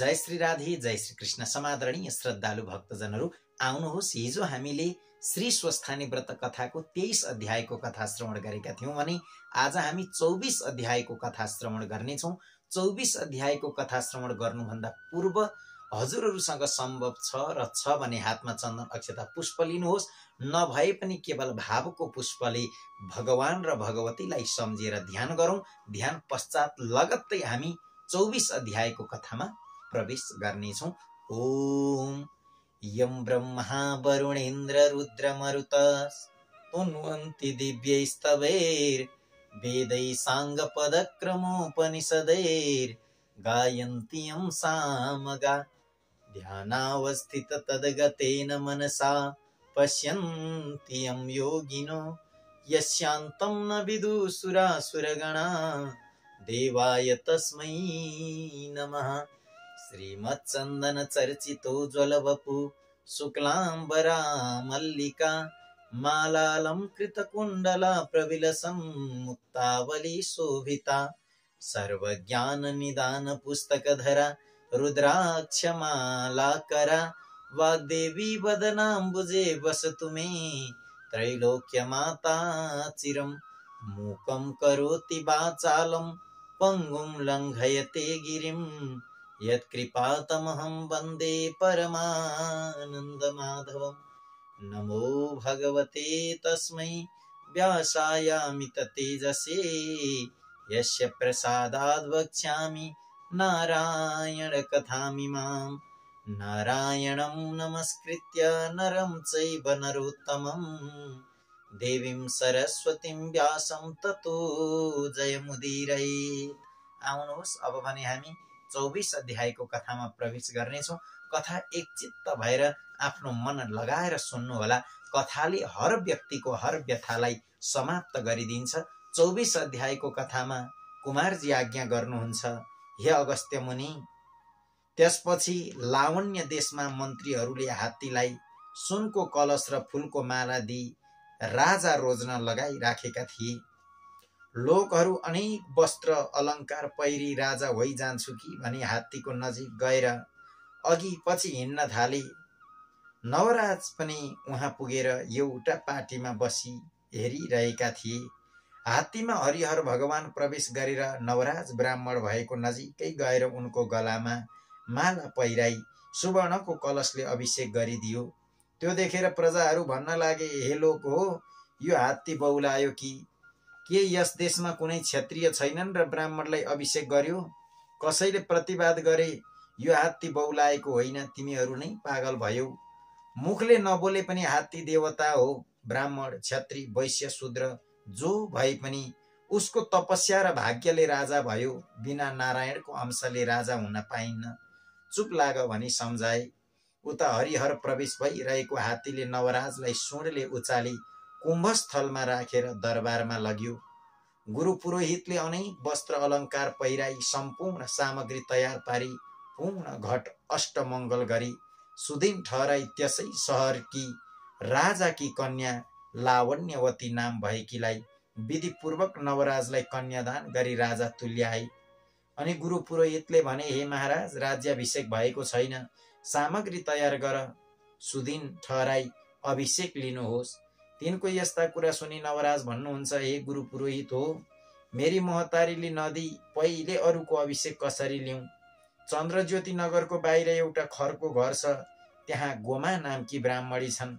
जय श्री राधे, जय श्री कृष्ण। समादरणीय श्रद्धालु भक्तजनहरू, आउनुहोस्। हिजो हामीले श्री स्वस्थानी व्रत कथाको 23 अध्यायको कथा श्रवण गरेका थियौं भने आज हामी 24 अध्यायको कथा श्रवण गर्नेछौं। 24 अध्यायको कथा श्रवण गर्नुभन्दा पूर्व हजुरहरूसँग सम्भव छ भने हातमा चन्दन अक्षता पुष्प लिनुहोस्। नभए पनि केवल भावको पुष्पले भगवान र भगवतीलाई सम्झेर ध्यान गरौं। ध्यान पश्चात लगत्तै हामी 24 अध्यायको कथामा प्रवेश गर्नेछौं। ओम यं ब्रह्मा वरुणेन्द्र रुद्रमरुत स्तुन्वन्ति दिव्यैस्तवैर् वेदै साङ्गपदक्रमोपनिषदैर् गायन्ति यं सामगा ध्यानावस्थित तद्गतेन मनसा पश्यन्ति यं योगिनो यस्यान्तं न विदुसुरासुरगणा देवाय तस्मै नमः। श्रीमच्चन्दन चर्चितो ज्वलवपु शुक्लाम्बरा मल्लिका मालालंकृतकुण्डला प्रविलसन् मुक्तावली शोभिता सर्वज्ञान निदान पुस्तकधरा रुद्राक्षमालाकरा वाग्देवी वदनाम्बुजे वसतु मे त्रैलोक्यमाता चिरम्। मूकं करोति वाचालं पंगुं लंघयते गिरिं यत्कृपातमहं वन्दे परमानन्दमाधवम्। नमो भगवते तस्मै व्यासायामित तेजसे यस्य प्रसादाद् वक्ष्यामि नारायण कथामिमाम्। नारायणं नमस्कृत्य नरं चैव नरोत्तमं देवीं सरस्वतीं व्यासं ततो जयमुदीरये। आउनुहोस्, अब भने हामी 24 अध्यायको कथामा प्रवेश गर्नेछौं। कथा एकचित्त भएर आफ्नो मन लगाएर सुन्नु होला। कथाले हर व्यक्तिको हर व्यथालाई समाप्त गरिदिन्छ। 24 अध्यायको कथामा कुमारजी आज्ञा गर्नुहुन्छ, हे अगस्त्य मुनि, त्यसपछि लावण्य देशमा मन्त्रीहरूले हात्तीलाई सुनको कलश र फूलको माला दिई राजा रोज्न लगाइराखेका थिए। लोकहरू अनेक वस्त्र अलङ्कार पहिरी राजा भइजान्छु कि भनी हात्तीको नजिक गएर अघि पछि हिँड्न थाले। नवराज पनि उहाँ पुगेर एउटा पाटीमा बसी हेरिरहेका थिए। हात्तीमा हरिहर भगवान प्रवेश गरेर नवराज ब्राह्मण भएको नजिकै गएर उनको गलामा माला पहिराई सुवर्णको कलशले अभिषेक गरिदियो। त्यो देखेर प्रजाहरू भन्न लागे, हे लोक हो, यो हात्ती बौलायो कि के यस देशमा कुनै क्षत्रिय छैनन् र ब्राह्मणलाई अभिषेक गर्यो? कसैले प्रतिवाद गरे, यो हात्ती बौलाएको होइन, तिमीहरू नै पागल भयौ। मुखले नबोले पनि हात्ती देवता हो। ब्राह्मण क्षत्रिय वैश्य शूद्र जो भए पनि उसको तपस्या र भाग्यले राजा भयो। बिना नारायणको अंशले राजा हुन पाइन्न। चुप लाग भनी सम्झाए। उता हरिहर प्रवेश भइरहेको हात्तीले नवराजलाई सुँडले उचाली कुम्भस्थलमा राखेर दरबारमा लग्यो। गुरु पुरोहितले अनेक वस्त्र अलङ्कार पहिराई सम्पूर्ण सामग्री तयार पारी पूर्ण घट अष्टमङ्गल गरी सुदिन ठहराई त्यसै शहरकी राजाकी कन्या लावण्यवती नाम भएकीलाई विधिपूर्वक नवराजलाई कन्यादान गरी राजा तुल्याए। अनि गुरु पुरोहितले भने, हे महाराज, राज्याभिषेक भएको छैन, सामग्री तयार गर, सुदिन ठहराई अभिषेक लिनुहोस्। तिनको यस्ता कुरा सुनि नवराज भन्नुहुन्छ, हे गुरु पुरोहित हो, मेरी महतारीले नदी पहिले अरूको अभिषेक कसरी लिउँ? चन्द्रज्योति नगरको बाहिर एउटा खरको घर छ, त्यहाँ गोमा नामकी ब्राह्मणी छन्,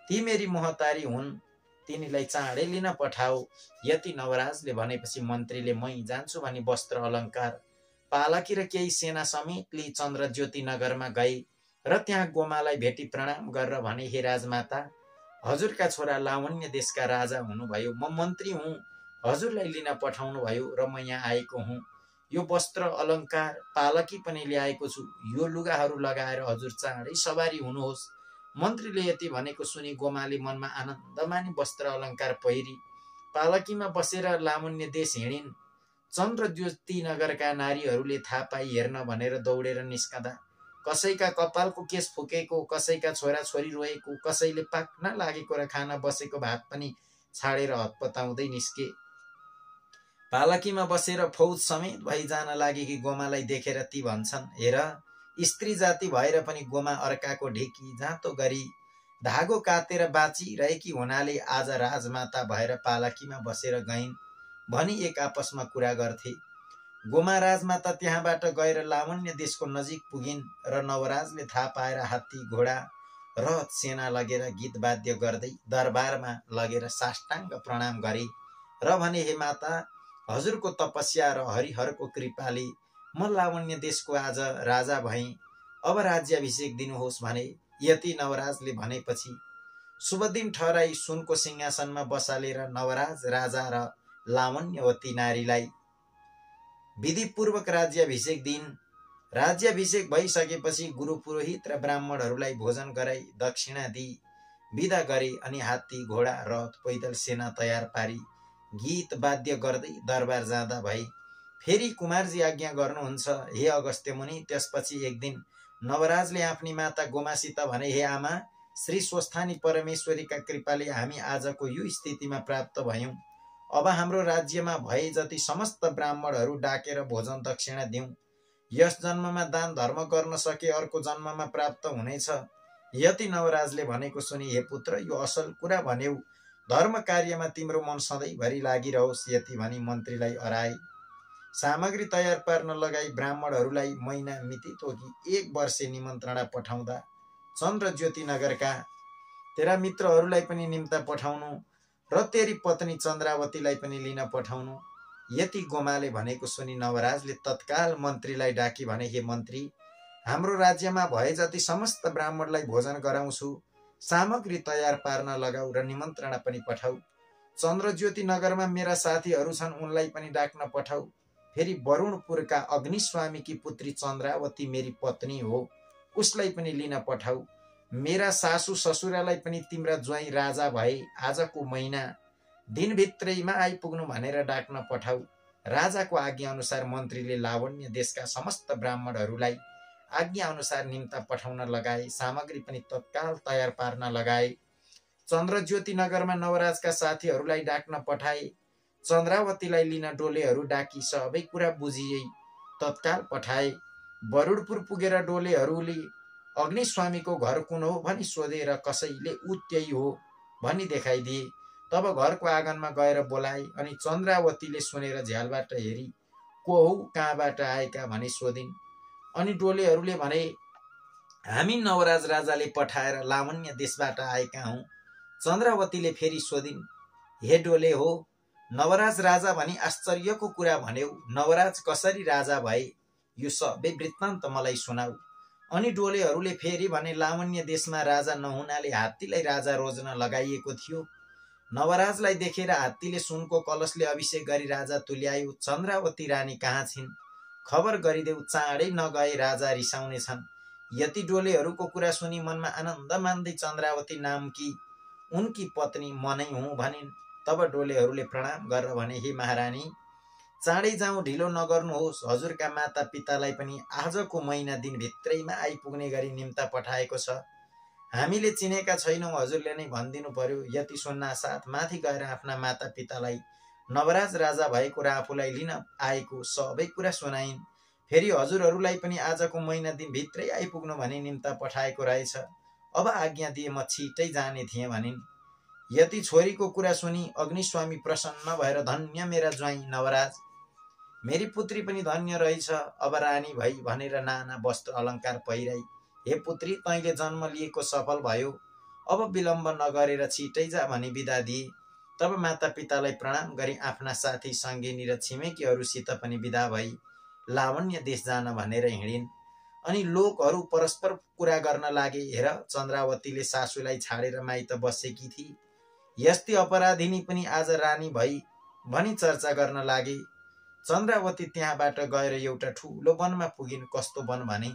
ती मेरी महतारी हुन्, तिनीलाई चाँडै लिन पठाओ। यति नवराजले भनेपछि मन्त्रीले मै जान्छु भनी वस्त्र अलङ्कार पालकी र केही सेना समेत लिई चन्द्रज्योति नगरमा गए र त्यहाँ गोमालाई भेटी प्रणाम गरेर भने, हे राजमाता, हजुरका छोरा लावण्य देशका राजा हुनुभयो, म मन्त्री हुँ, हजुरलाई लिन पठाउनु भयो र म यहाँ आएको हुँ। यो वस्त्र अलङ्कार पालकी पनि ल्याएको छु, यो लुगाहरू लगाएर हजुर चाँडै सवारी हुनुहोस्। मन्त्रीले यति भनेको सुनि गोमाले मनमा आनन्द मानी वस्त्र अलङ्कार पहिरी पालकीमा बसेर लावण्य देश हिँडिन्। चन्द्रज्योति नगरका नारीहरूले थाहा पाई हेर्न भनेर दौडेर निस्कँदा कसैका कपालको केश फुकेको, कसैका छोरा छोरी रोएको, कसैले पाक्न लागेको र खाना बसेको भात पनि छाडेर हतपताउँदै निस्के। पालकीमा बसेर फौज समेत भई जान लागेकी गोमालाई देखेर ती भन्छन्, हेर स्त्री जाति भएर पनि गोमा अर्काको ढेकी जाँतो गरी धागो कातेर बाँचिरहेकी हुनाले आज राजमाता भएर पालाकीमा बसेर गइन् भनी एक आपसमा कुरा गर्थे। गोमा राजमाता त्यहाँबाट गएर लावण्य देशको नजिक पुगिन् र नवराजले थाहा पाएर हात्ती घोडा रथ सेना लगेर गीत वाद्य गर्दै दरबारमा लगेर साष्टाङ्ग प्रणाम गरे र भने, हे माता, हजुरको तपस्या र हरिहरको कृपाले म लावण्य देशको आज राजा भएँ, अब राज्याभिषेक दिनुहोस् भने। यति नवराजले भनेपछि शुभ दिन ठहराई सुनको सिंहासनमा बसालेर नवराज राजा र लावण्यवती नारीलाई विधिपूर्वक राज्याभिषेक दिन। राज्याभिषेक भइसकेपछि गुरु पुरोहित र ब्राह्मणहरूलाई भोजन गराई दक्षिणा दिई विदा गरे अनि हात्ती घोडा रथ पैदल सेना तयार पारी गीत वाद्य गर्दै दरबार जाँदा भए। फेरि कुमारजी आज्ञा गर्नुहुन्छ, हे अगस्त्य मुनि। त्यसपछि एक दिन नवराजले आफ्नी माता गोमासित भने, हे आमा, श्री स्वस्थानी परमेश्वरीका कृपाले हामी आजको यो स्थितिमा प्राप्त भयौं। अब हाम्रो राज्यमा भए जति समस्त ब्राह्मणहरू डाकेर भोजन दक्षिणा दिउँ। यस जन्ममा दान धर्म गर्न सके अर्को जन्ममा प्राप्त हुनेछ। यति नवराजले भनेको सुनि, हे पुत्र, यो असल कुरा भन्यौ, धर्म कार्यमा तिम्रो मन सधैँभरि लागिरहोस्। यति भनी मन्त्रीलाई अराए। सामग्री तयार पार्न लगाई ब्राह्मणहरूलाई महिना मिति तोकी 1 वर्षे निमन्त्रणा पठाउँदा चन्द्रज्योति नगरका तेरा मित्रहरूलाई पनि निम्ता पठाउनु र तेरी पत्नी चन्द्रावतीलाई पनि लिन पठाउनु। यति गोमाले भनेको सुनि नवराजले तत्काल मन्त्रीलाई डाकी भने, हे मन्त्री, हाम्रो राज्यमा भए जति समस्त ब्राह्मणलाई भोजन गराउँछु। सामग्री तयार पार्न लगाऊ र निमन्त्रणा पनि पठाऊ। चन्द्रज्योति नगरमा मेरा साथीहरू छन्, उनलाई पनि डाक्न पठाऊ। फेरि वरुणपुरका अग्निस्वामीकी पुत्री चन्द्रावती मेरी पत्नी हो, उसलाई पनि लिन पठाऊ। मेरा सासू ससुरालाई पनि तिम्रा ज्वाइँ राजा भए आजको महिना दिनभित्रैमा आइपुग्नु भनेर डाक्न पठाऊ। राजाको आज्ञा अनुसार मन्त्रीले लावण्य देशका समस्त ब्राह्मणहरूलाई आज्ञा अनुसार निम्ता पठाउन लगाए। सामग्री पनि तत्काल तयार पार्न लगाए। चन्द्रज्योति नगरमा नवराजका साथीहरूलाई डाक्न पठाए। चन्द्रावतीलाई लिन डोलेहरू डाकी सबै कुरा बुझिए तत्काल पठाए। वरुणपुर पुगेर डोलेहरूले अग्निस्वामीको घर कुन हो भनी सोधे र कसैले ऊ त्यही हो भनी देखाइदिए। तब घरको आँगनमा गएर बोलाए अनि चन्द्रावतीले सुनेर झ्यालबाट हेरी, को हौ, कहाँबाट आएका भनी सोधिन्। अनि डोलेहरूले भने, हामी नवराज राजाले पठाएर लावण्य देशबाट आएका हौं। चन्द्रावतीले फेरि सोधिन्, हे डोले हो, नवराज राजा भनी आश्चर्यको कुरा भन्यौ, नवराज कसरी राजा भए, यो सबै वृत्तान्त मलाई सुनाऊ। अनि डोलेहरूले फेरि भने, लावण्य देशमा राजा नहुनाले हात्तीलाई राजा रोज्न लगाइएको थियो। नवराजलाई देखेर हात्तीले सुनको कलशले अभिषेक गरी राजा तुल्यायो। चन्द्रावती रानी कहाँ छिन्, खबर गरिदेऊ, चाँडै नगए राजा रिसाउने छन्। यति डोलेहरूको कुरा सुनि मनमा आनन्द मान्दै चन्द्रावती नामकी उनकी पत्नी म नै हुँ भनिन्। तब डोलेहरूले प्रणाम गरेर भने, हे महारानी, चाँडै जाउँ, ढिलो नगर्नुहोस्। हजुरका माता पितालाई पनि आजको महिना दिनभित्रैमा आइपुग्ने गरी निम्ता पठाएको छ। हामीले चिनेका छैनौँ, हजुरले नै भनिदिनु पर्यो। यति सुन्ना साथ माथि गएर आफ्ना माता पितालाई नवराज राजा भएको र आफूलाई लिन आएको सबै कुरा सुनाइन्। फेरि हजुरहरूलाई पनि आजको महिना दिनभित्रै आइपुग्नु भनी निम्ता पठाएको रहेछ। अब आज्ञा दिए म छिटै जाने थिएँ भनिन्। यति छोरीको कुरा सुनि अग्निस्वामी प्रसन्न भएर, धन्य मेरा ज्वाइँ नवराज, मेरी पुत्री पनि धन्य रहेछ, अब रानी भई भनेर नाना वस्त्र अलङ्कार पहिराई, हे पुत्री, तैँले जन्म लिएको सफल भयो, अब विलम्ब नगरेर छिटै जा भनी बिदा दिए। तब माता पितालाई प्रणाम गरी आफ्ना साथी सङ्गिनी र छिमेकीहरूसित पनि बिदा भई लावण्य देश जान भनेर हिँडिन्। अनि लोकहरू परस्पर कुरा गर्न लागे, हेर, चन्द्रावतीले सासूलाई छाडेर माइत बसेकी थिए, यस्तै अपराधिनी पनि आज रानी भई भनी चर्चा गर्न लागे। चन्द्रावती त्यहाँबाट गएर एउटा ठुलो वनमा पुगिन्। कस्तो वन भने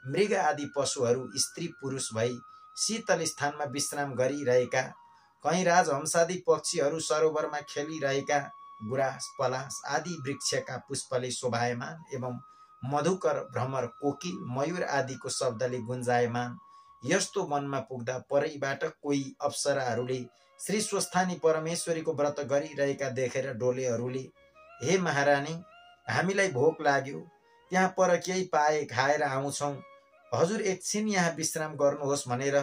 मृग आदि पशुहरू स्त्री पुरुष भई शीतल स्थानमा विश्राम गरिरहेका, कहीँ राजहंसादि पक्षीहरू सरोवरमा खेलिरहेका, गुराँस पलास आदि वृक्षका पुष्पले शोभायमान एवं मधुकर भ्रमर कोकिल मयूर आदिको शब्दले गुन्जायमान यस्तो वनमा पुग्दा परैबाट कोही अप्सराहरूले श्री स्वस्थानी परमेश्वरीको व्रत गरिरहेका देखेर डोलेहरूले, हे महारानी, हामीलाई भोक लाग्यो, त्यहाँ पर केही पाए खाएर आउँछौँ, हजुर एकछिन यहाँ विश्राम गर्नुहोस् भनेर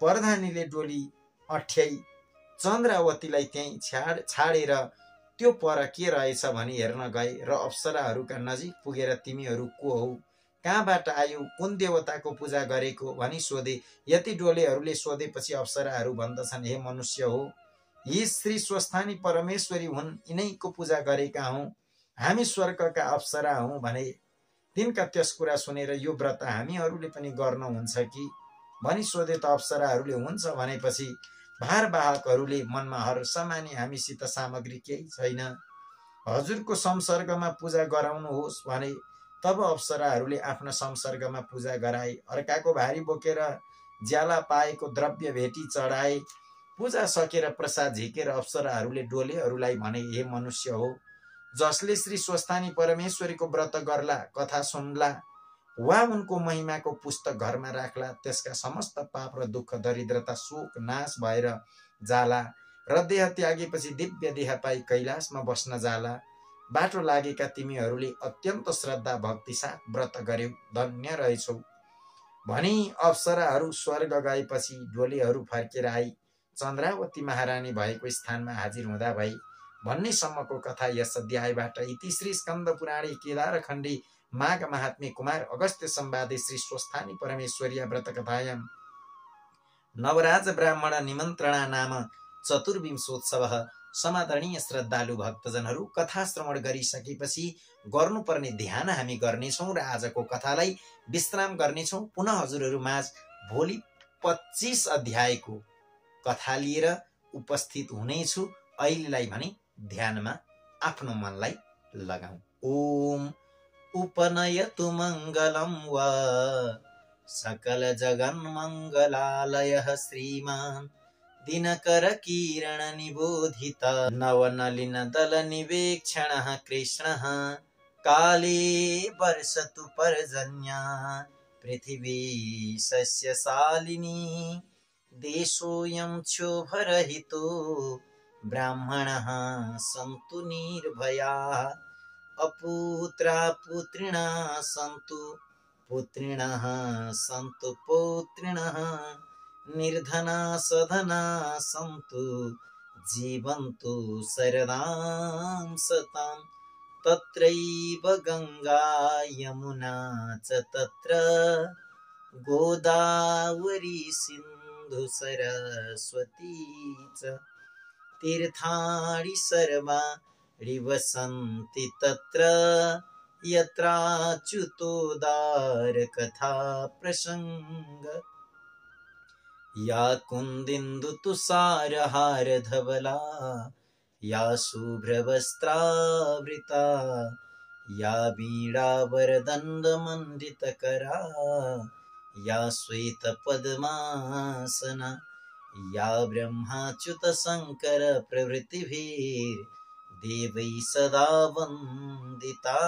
प्रधानीले डोली अठ्याई चन्द्रावतीलाई त्यहीँ छाडेर त्यो पर के रहेछ भनी हेर्न गए र अप्सराहरूका नजिक पुगेर तिमीहरू को हौ, कहाँबाट आयौ, कुन देवताको पूजा गरेको भनी सोधे। यति डोलेहरूले सोधेपछि अप्सराहरू भन्दछन्, हे मनुष्य हो, यी श्री स्वस्थानी परमेश्वरी हुन्, यिनैको पूजा गरेका हौँ, हामी स्वर्गका अप्सरा हौँ भने। तिनका त्यस कुरा सुनेर यो व्रत हामीहरूले पनि गर्न हुन्छ कि भनी सोधे त अप्सराहरूले हुन्छ भनेपछि भारवाहकहरूले मनमा हर्ष माने, हामीसित सामग्री केही छैन, हजुरको संसर्गमा पूजा गराउनुहोस् भने। तब अप्सराहरूले आफ्नो संसर्गमा पूजा गराए, अर्काको भारी बोकेर ज्याला पाएको द्रव्य भेटी चढाए। पूजा सकेर प्रसाद झिकेर अप्सराहरूले डोलेहरूलाई भने, हे मनुष्य हो, जसले श्री स्वस्थानी परमेश्वरीको व्रत गर्ला, कथा सुन्ला वा उनको महिमाको पुस्तक घरमा राख्ला, त्यसका समस्त पाप र दुःख दरिद्रता शोक नाश भएर जाला र देह त्यागेपछि दिव्य देह पाई कैलाशमा बस्न जाला। बाटो लागेका तिमीहरूले अत्यन्त श्रद्धा भक्ति साथ व्रत गर्यौ, धन्य रहेछौ भनी अप्सराहरू स्वर्ग गएपछि डोलेहरू फर्केर आई चन्द्रावती महारानी भएको स्थानमा हाजिर हुँदा भई भन्ने सम्मको कथा यस अध्यायबाट। इति श्री स्कन्द पुराणे केदारखण्डी माघ महात्म्ये कुमार अगस्त्य संवादे श्री स्वस्थानी परमेश्वरिया व्रत कथायां नवराज ब्राह्मण निमन्त्रणा नाम चतुर्विंशोत्सव। समादरणीय श्रद्धालु भक्तजनहरू, कथा श्रवण गरिसकेपछि गर्नुपर्ने ध्यान हामी गर्नेछौँ र आजको कथालाई विश्राम गर्नेछौँ। पुनः हजुरहरू माझ भोलि 25 अध्यायको कथा लिएर उपस्थित हुनेछु। अहिलेलाई भने ध्यानमा आफ्नो मनलाई लगाऊ। ओम उपनयतु मङ्गलं वा सकल जगन् मङ्गलालयः श्रीमान् दिनकर किरण निबोधित नवनलिन दल निवेक्षणः कृष्णः काले वर्षतु पर्जन्या पृथिवी सस्यशालिनी देशोऽयं क्षोभरहितो ब्राह्मणः सन्तु निर्भयाः अपुत्रा पुत्रिणः सन्तु पुत्रिणः सन्तु पौत्रिणः निर्धना सधना सन्तु जीवन्तु शरदां सतां तत्रैव गंगा यमुना च तत्र गोदावरी सिन्धु सरस्वती च तीर्थाणि सर्वाणि वसन्ति तत्र यत्राच्युतोदार कथा प्रसंग या कुन्दिन्दु तुषारहार धवला या शुभ्रवस्त्रावृता या वीणावरदण्डमण्डितकरा या श्वेतपद्मासना या ब्रह्माच्युत शंकर प्रभृतिभिर्देवैः सदा वन्दिता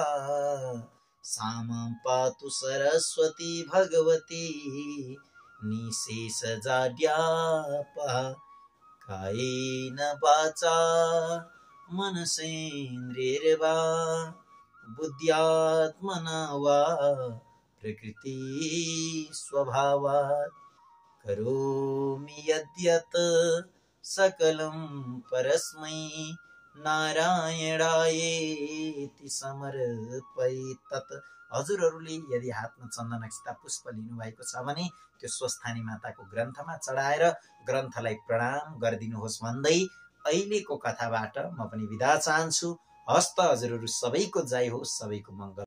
सा मां पातु सरस्वती भगवती निशेषजाड्यापः कायेन वाचा मनसेन्द्रियैर्वा बुद्ध्यात्मना वा प्रकृति स्वभावात् करोमि यद्यत् सकलं परस्मै नारायणायेति समर्पये तत्। हजुरहरूले यदि हातमा चन्दन अक्षता पुष्प लिनु भएको छ भने त्यो स्वस्थानी माताको ग्रन्थमा चढाएर ग्रन्थलाई प्रणाम गरिदिनुहोस् भन्दै अहिलेको कथाबाट म पनि बिदा चाहन्छु। हस्त हजुरहरू सबैको जय होस्, सबैको मङ्गल।